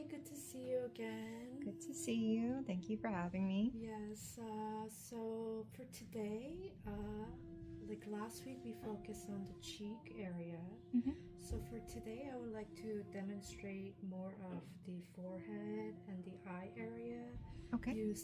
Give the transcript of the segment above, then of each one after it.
good to see you again. Good to see you. Thank you for having me. Yes, so for today, like last week we focused on the cheek area. So for today I would like to demonstrate more of the forehead and the eye area. Okay. You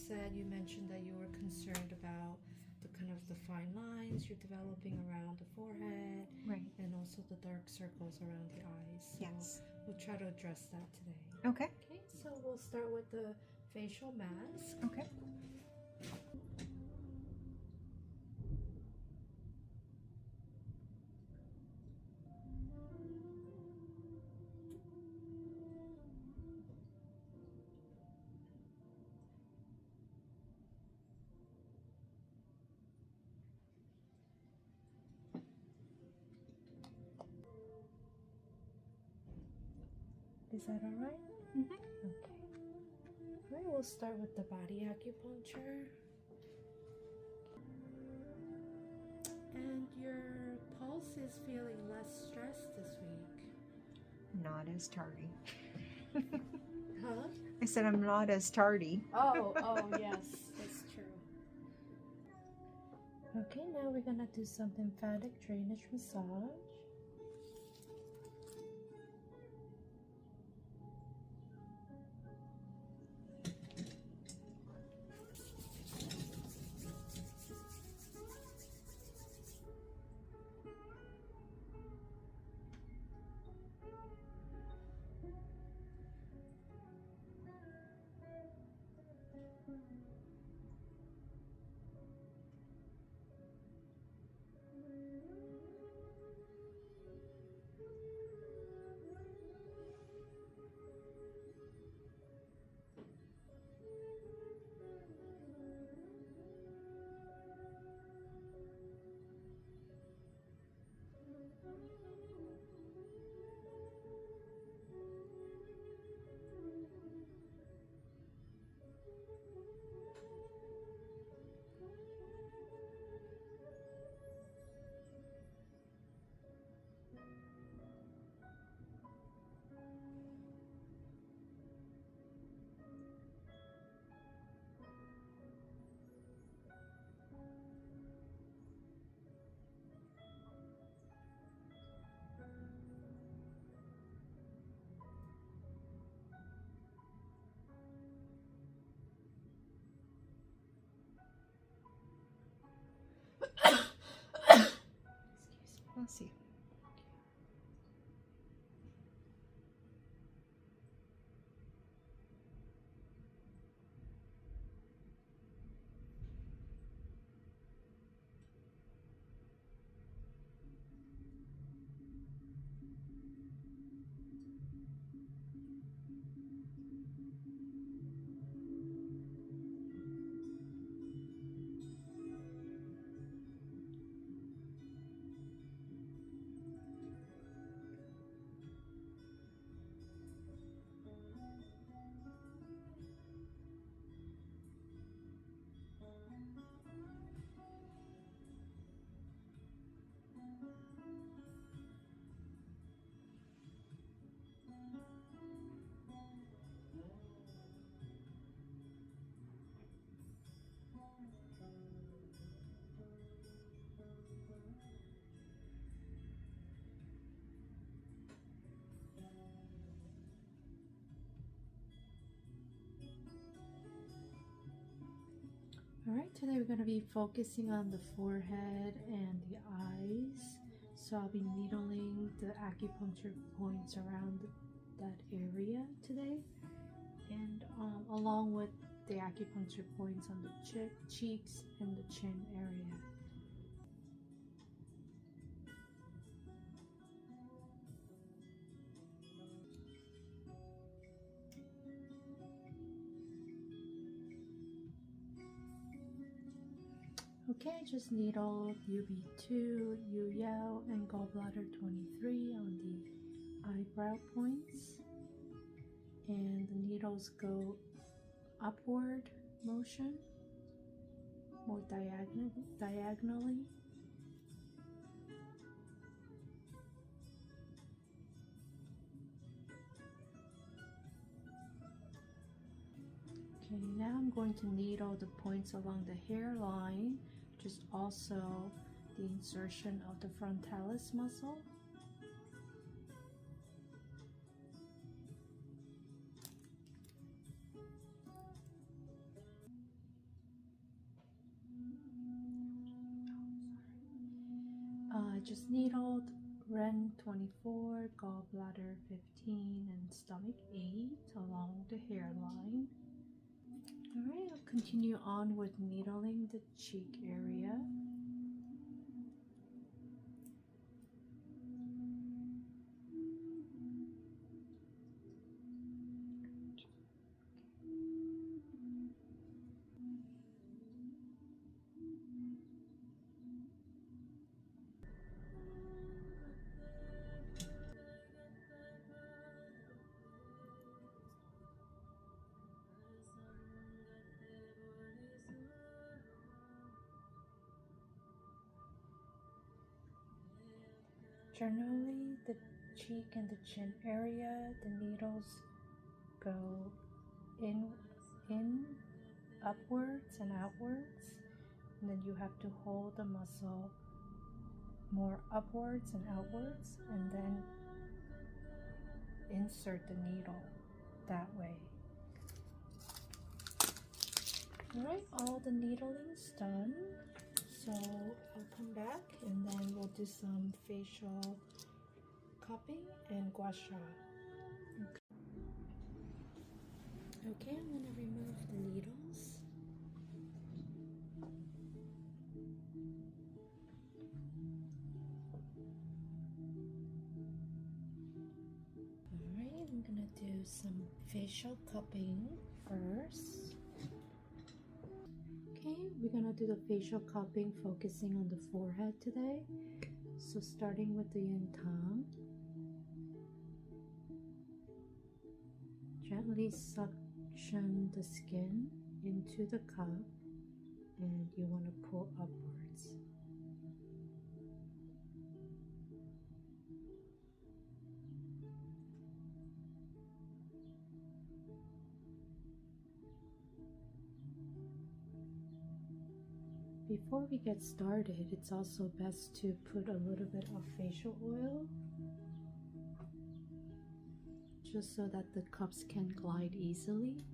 mentioned that you were concerned about the kind of the fine lines you're developing around the forehead. Right. And also the dark circles around the eyes. So Yes. we'll try to address that today. Okay. Okay, so we'll start with the facial mask. Okay. Is that all right? Mm-hmm. Okay. All right, we'll start with the body acupuncture. And your pulse is feeling less stressed this week. Not as tardy. Huh? I said I'm not as tardy. Oh, yes, that's true. Okay, now we're gonna do some lymphatic drainage massage. Let's see. All right, today we're going to be focusing on the forehead and the eyes. So I'll be needling the acupuncture points around that area today, and along with the acupuncture points on the cheeks and the chin area. Okay, just needle UB2, Yu-Yao, and gallbladder 23 on the eyebrow points. And the needles go upward motion, more diagonally. I'm going to needle the points along the hairline, just also the insertion of the frontalis muscle. I just needled Ren 24, gallbladder 15, and stomach 8 along the hairline. Alright, I'll continue on with needling the cheek area. Generally, the cheek and the chin area, the needles go in, upwards and outwards, and then you have to hold the muscle more upwards and outwards, and then insert the needle that way. Alright, all the needling's done. So I'll come back and then we'll do some facial cupping and guasha. Okay, I'm going to remove the needles. Alright, I'm going to do some facial cupping first. Okay, we're going to do the facial cupping focusing on the forehead today. So starting with the yin tongue. Gently suction the skin into the cup and you want to pull upwards. Before we get started, it's also best to put a little bit of facial oil just so that the cups can glide easily.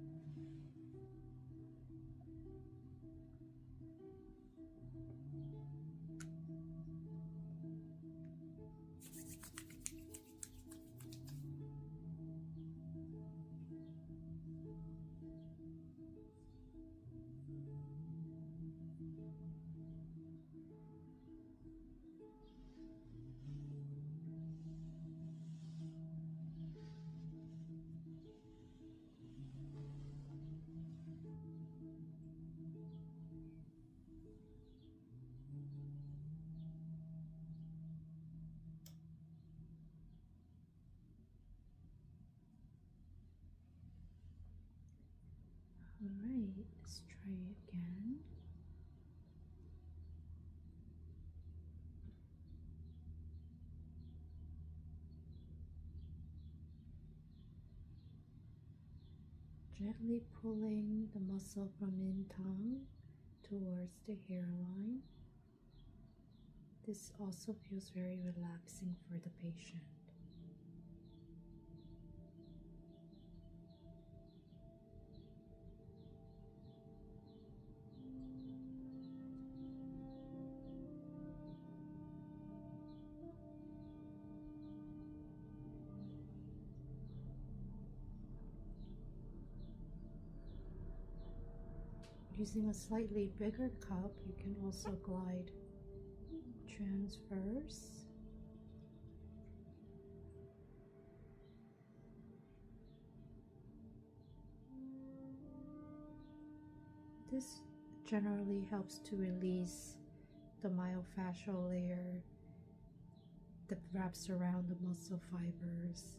Alright, let's try again. Gently pulling the muscle from in tongue towards the hairline. This also feels very relaxing for the patient. Using a slightly bigger cup, you can also glide transverse. This generally helps to release the myofascial layer that wraps around the muscle fibers.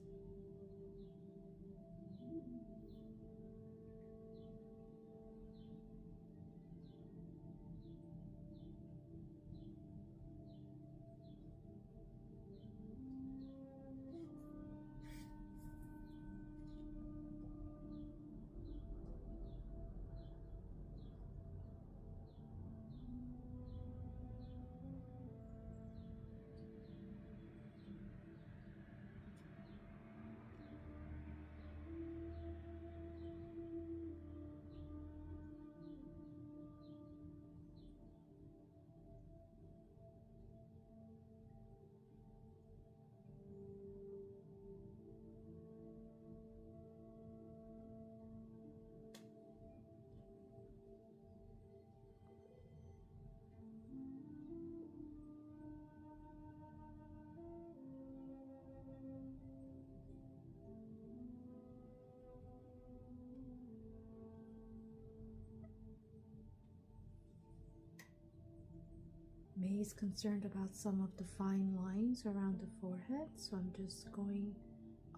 he's concerned about some of the fine lines around the forehead, so I'm just going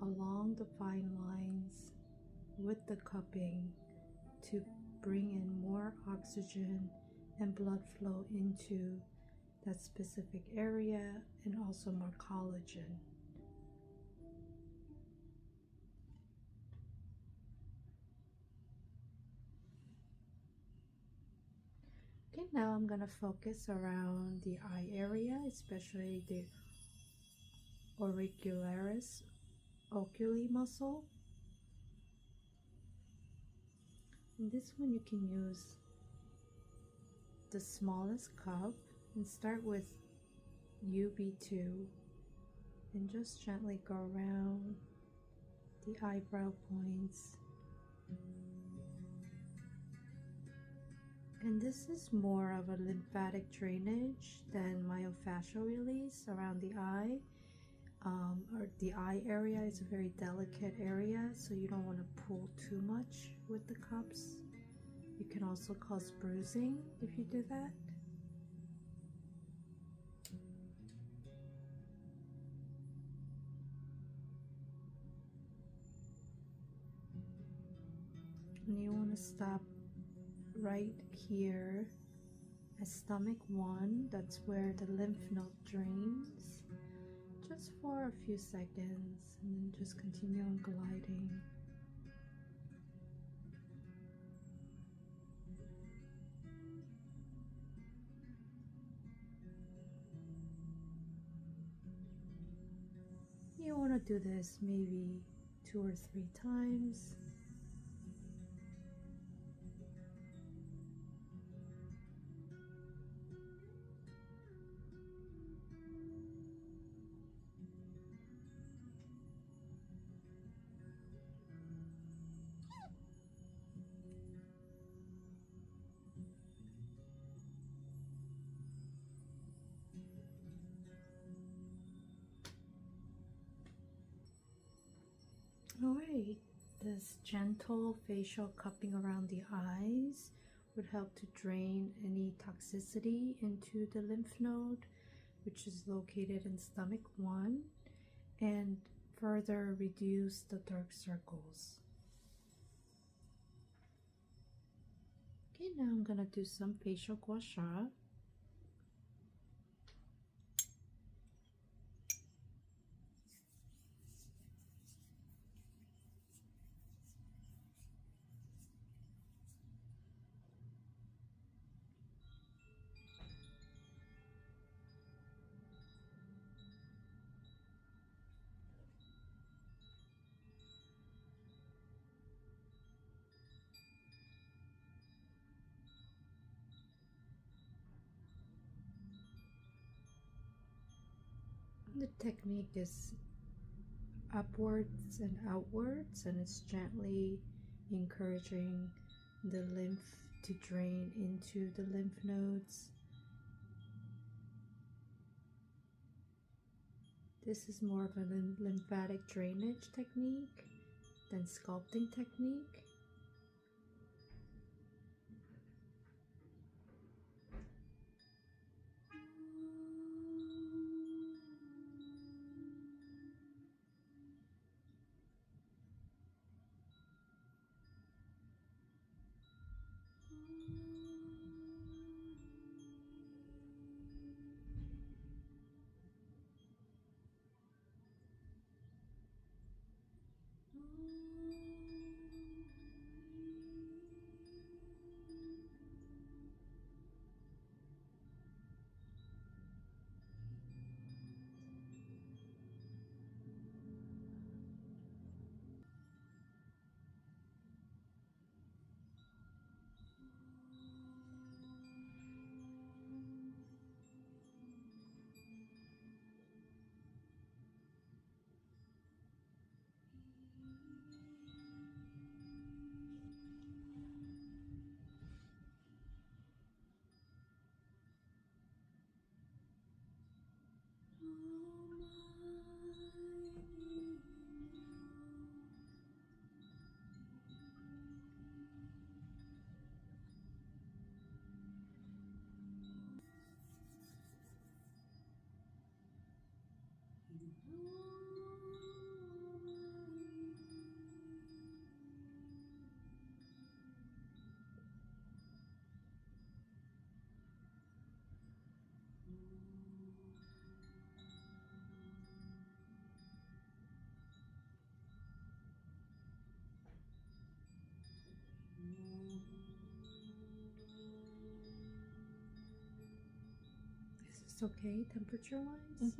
along the fine lines with the cupping to bring in more oxygen and blood flow into that specific area, and also more collagen. Okay, now I'm going to focus around the eye area, especially the auricularis oculi muscle. In this one you can use the smallest cup and start with UB2 and just gently go around the eyebrow points. And this is more of a lymphatic drainage than myofascial release around the eye. Or the eye area is a very delicate area, so you don't want to pull too much with the cups. You can also cause bruising if you do that. And you want to stop right here at stomach 1. That's where the lymph node drains, just for a few seconds, and then just continue on gliding. You want to do this maybe 2 or 3 times. Alright, this gentle facial cupping around the eyes would help to drain any toxicity into the lymph node, which is located in stomach 1, and further reduce the dark circles. Okay, now I'm going to do some facial guasha. The technique is upwards and outwards, and it's gently encouraging the lymph to drain into the lymph nodes. This is more of a lymphatic drainage technique than sculpting technique. it's okay temperature wise?